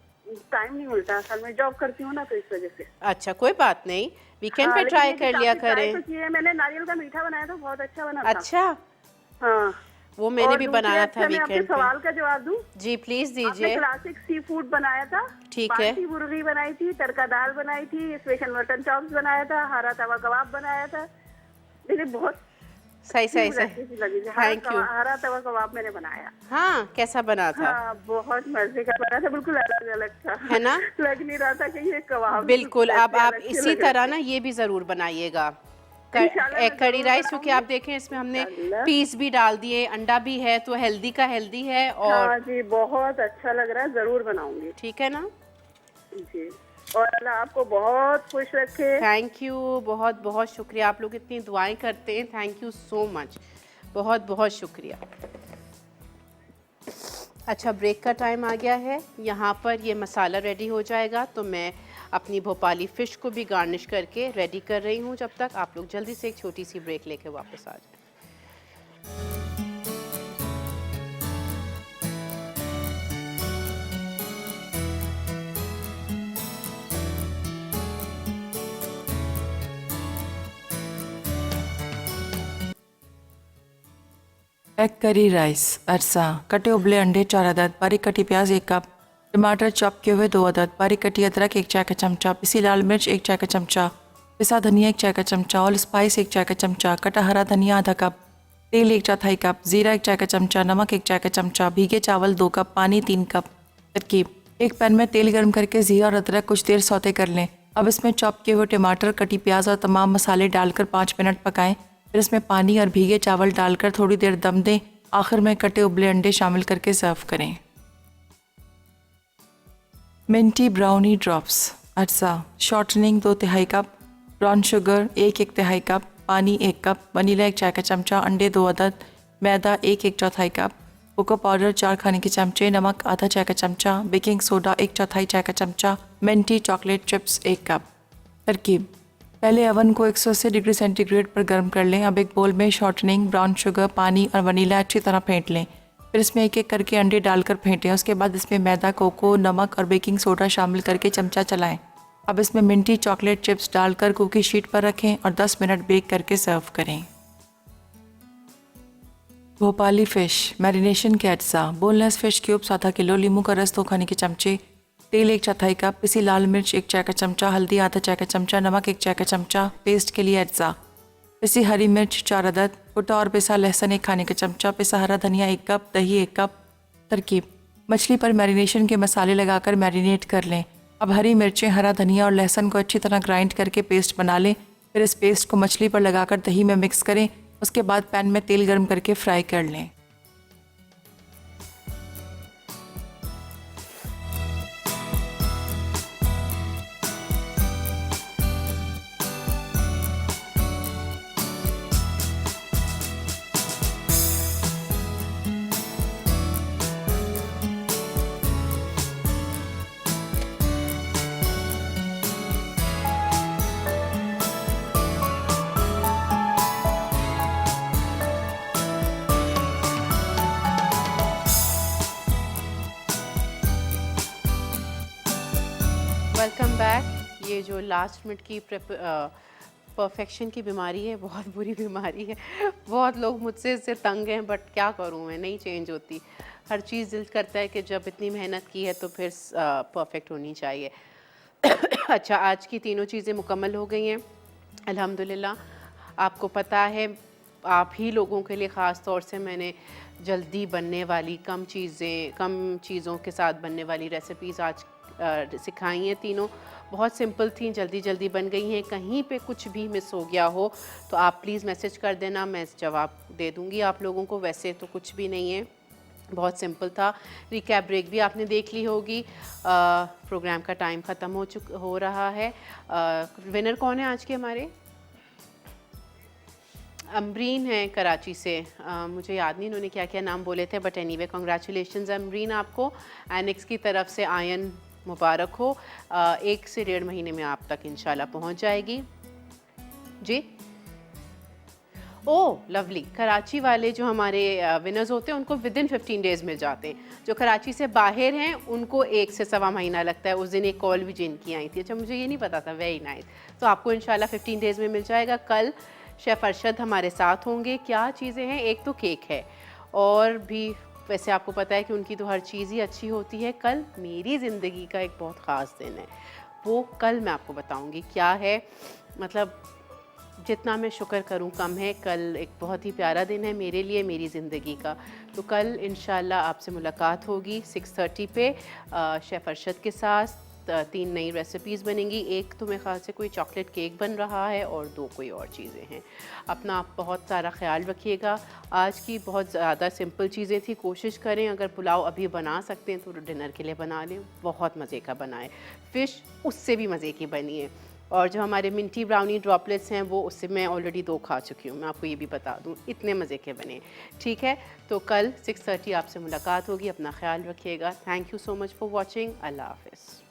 टाइम नहीं मिलता, असल में जॉब करती हूँ ना, तो इस वजह से। अच्छा, कोई बात नहीं, वीकेंड पे ट्राई कर लिया करें। तो किया है मैंने, नारियल का मीठा बनाया था, बहुत अच्छा बना था। अच्छा, हाँ, वो मैंने भी बनाया था मैं आपके वीकेंड पे। सवाल का जवाब दूं? जी प्लीज आपने दीजिए। क्लासिक सी फूड बनाया था, ठीक है। पालकी मुर्गी बनाई थी, तड़का दाल बनाई थी, स्पेशल मटन चॉप्स बनाया था, हरा तवा कबाब बनाया था। मुझे बहुत सही रेसिपी लगी थी। Thank you. हरा तवा कबाब मैंने बनाया। हाँ, कैसा बना था? हाँ, बहुत मजे का बना था, बिल्कुल अलग अलग था, है ना? लग नहीं रहा था कि ये कबाब। बिल्कुल, अब आप इसी तरह ना ये भी ज़रूर बनाइएगा, एग करी राइस, क्योंकि आप देखें इसमें हमने पीस भी डाल दिए, अंडा भी है, तो हेल्दी का हेल्दी है। और हाँ जी, बहुत अच्छा लग रहा है, जरूर बनाऊंगी। ठीक है ना जी, और अल्लाह आपको बहुत खुश रखे। थैंक यू, बहुत बहुत शुक्रिया। आप लोग इतनी दुआएं करते हैं, थैंक यू सो मच, बहुत बहुत शुक्रिया। अच्छा, ब्रेक का टाइम आ गया है। यहाँ पर ये मसाला रेडी हो जाएगा तो मैं अपनी भोपाली फ़िश को भी गार्निश करके रेडी कर रही हूँ। जब तक आप लोग जल्दी से एक छोटी सी ब्रेक लेके वापस आ जाएं। एग करी राइस, अरसा, कटे उबले अंडे 4 अदद, बारीक कटी प्याज 1 कप, टमाटर चॉप किए हुए 2 अदद, बारीक कटी अदरक 1 चाय का चमचा, पिसी लाल मिर्च 1 चाय का चमचा, पिसा धनिया 1 चाय का चमचा, ऑल स्पाइस 1 चाय का चमचा, कटा हरा धनिया आधा कप, तेल 1/4 कप, जीरा 1 चाय का चमचा, नमक 1 चाय का चमचा, भीगे चावल 2 कप, पानी 3 कप। तरकीब: एक पैन में तेल गर्म करके जीरा और अदरक कुछ देर सौते कर लें। अब इसमें चॉप किए हुए टमाटर, कटी प्याज और तमाम मसाले डालकर 5 मिनट पकाएं। फिर इसमें पानी और भीगे चावल डालकर थोड़ी देर दम दें। आखिर में कटे उबले अंडे शामिल करके सर्व करें। मिंटी ब्राउनी ड्रॉप्स, अरसा, shortening 2/3 cup, brown sugar 1/1 cup, पानी 1 कप, वनीला 1 चाय का चमचा, अंडे 2 अदद, मैदा 1/4 कप, कोको पाउडर 4 खाने के चमचे, नमक आधा चाय का चमचा, बेकिंग सोडा 1/4 चाय का चमचा, मिंटी चॉकलेट चिप्स 1 कप। तरकीब: पहले ओवन को 180 डिग्री सेंटीग्रेड पर गर्म कर लें। अब एक बोल में शॉर्टनिंग, ब्राउन शुगर, पानी और वनीला अच्छी तरह फेंट लें। फिर इसमें एक एक करके अंडे डालकर फेंटें। उसके बाद इसमें मैदा, कोको, नमक और बेकिंग सोडा शामिल करके चमचा चलाएं। अब इसमें मिंटी चॉकलेट चिप्स डालकर कुकी शीट पर रखें और 10 मिनट बेक करके सर्व करें। भोपाली फ़िश मैरिनेशन के अज्जा: बोनलेस फ़िश क्यूब्स आधा किलो, नींबू का रस 2 खाने के चमचे, तेल 1/4 कप, पिसी लाल मिर्च 1 चाय का चमचा, हल्दी आधा चाय का चमचा, नमक 1 चाय का चमचा, पेस्ट के लिए अज्जा, पिसी हरी मिर्च 4 अदद, कुटा और पिसा लहसुन 1 खाने का चमचा, पिसा हरा धनिया 1 कप, दही 1 कप। तरकीब: मछली पर मैरिनेशन के मसाले लगाकर मैरिनेट कर लें। अब हरी मिर्चें, हरा धनिया और लहसुन को अच्छी तरह ग्राइंड करके पेस्ट बना लें। फिर इस पेस्ट को मछली पर लगाकर दही में मिक्स करें। उसके बाद पैन में तेल गर्म करके फ्राई कर लें। Welcome back. ये जो लास्ट मिनट की परफेक्शन की बीमारी है, बहुत बुरी बीमारी है। बहुत लोग मुझसे इससे तंग हैं, बट क्या करूं मैं, नहीं चेंज होती। हर चीज़ दिल करता है कि जब इतनी मेहनत की है तो फिर परफेक्ट होनी चाहिए। अच्छा, आज की तीनों चीज़ें मुकम्मल हो गई हैं अल्हम्दुलिल्लाह। आपको पता है, आप ही लोगों के लिए ख़ास तौर से मैंने जल्दी बनने वाली कम चीज़ों के साथ बनने वाली रेसिपीज़ आज सिखाई हैं। तीनों बहुत सिंपल थी, जल्दी जल्दी बन गई हैं। कहीं पे कुछ भी मिस हो गया हो तो आप प्लीज़ मैसेज कर देना, मैं जवाब दे दूँगी आप लोगों को। वैसे तो कुछ भी नहीं है, बहुत सिंपल था। रिकैप ब्रेक भी आपने देख ली होगी। प्रोग्राम का टाइम ख़त्म हो रहा है। विनर कौन है आज के हमारे? अमरीन है कराची से। मुझे याद नहीं इन्होंने क्या क्या नाम बोले थे, बट एनीवे कॉन्ग्रेचुलेशंस अमरीन आपको। एनेक्स की तरफ से आयन मुबारक हो। 1 से 1.5 महीने में आप तक इंशाल्लाह पहुंच जाएगी जी। ओह लवली। कराची वाले जो हमारे विनर्स होते हैं उनको विदिन 15 डेज़ मिल जाते हैं। जो कराची से बाहर हैं उनको 1 से सवा महीना लगता है। उस दिन एक कॉल भी जिनकी आई थी। अच्छा, मुझे ये नहीं पता था। Very nice. तो आपको इंशाल्लाह 15 डेज़ में मिल जाएगा। कल शेफ़ अरशद हमारे साथ होंगे। क्या चीज़ें हैं? एक तो केक है, और भी वैसे आपको पता है कि उनकी तो हर चीज़ ही अच्छी होती है। कल मेरी ज़िंदगी का एक बहुत ख़ास दिन है, वो कल मैं आपको बताऊंगी क्या है। मतलब जितना मैं शुक्र करूं कम है। कल एक बहुत ही प्यारा दिन है मेरे लिए, मेरी ज़िंदगी का। तो कल इंशाल्लाह आपसे मुलाकात होगी 6:30 पे शेफ़ अरशद के साथ। 3 नई रेसिपीज़ बनेंगी। एक तो मेरे ख्याल से कोई चॉकलेट केक बन रहा है और 2 कोई और चीज़ें हैं। अपना आप बहुत सारा ख्याल रखिएगा। आज की बहुत ज़्यादा सिंपल चीज़ें थी, कोशिश करें अगर पुलाव अभी बना सकते हैं तो डिनर के लिए बना लें, बहुत मज़े का बनाएं। फ़िश उससे भी मज़े की बनी है। और जो हमारे मिंटी ब्राउनी ड्रॉपलेट्स हैं वो उससे मैं ऑलरेडी 2 खा चुकी हूँ, मैं आपको ये भी बता दूँ, इतने मज़े के बने। ठीक है, तो कल 6:30 आपसे मुलाकात होगी। अपना ख्याल रखिएगा। Thank you so much for watching. अल्लाह हाफ़िज़।